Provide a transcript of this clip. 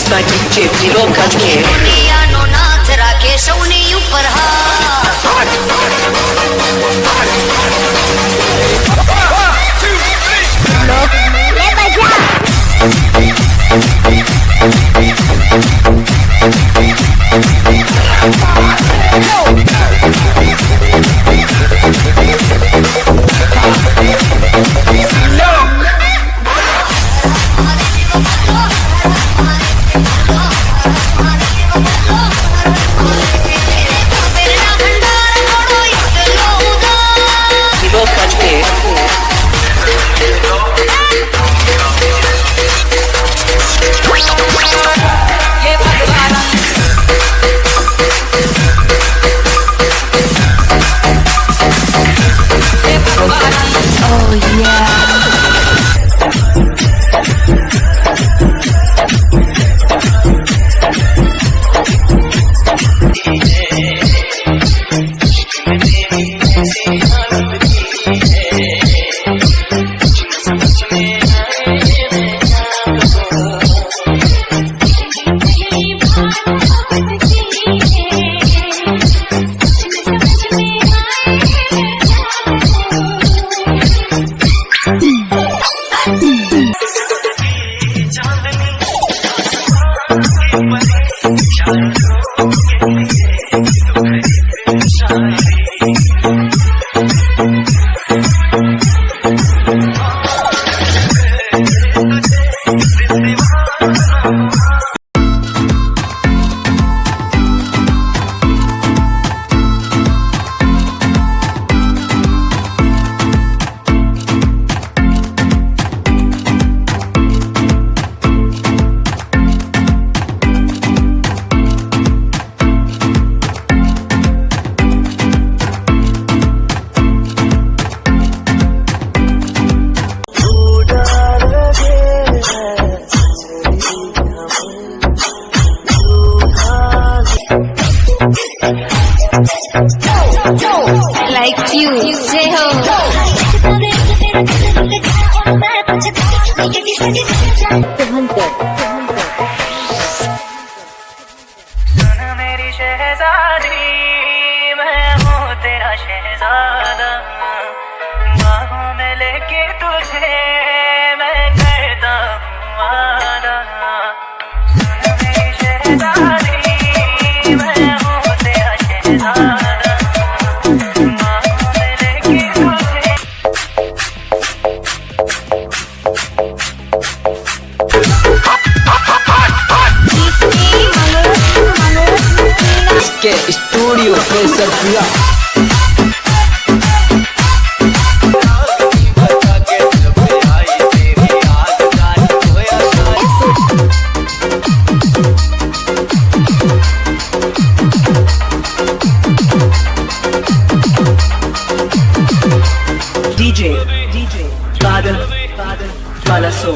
Mixed by DJ Durga Like you, say ho. सुन मेरी शहजादी, मैं हूँ तेरा शहजादा, बाहों में लेके तुझे मैं करता हूँ वादा। सुन मेरी शहजादी, मैं हूँ तेरा शहजादा, बाहों में लेके तुझे। के स्टूडियो प्रेशर पूरा DJ बादल वाला सो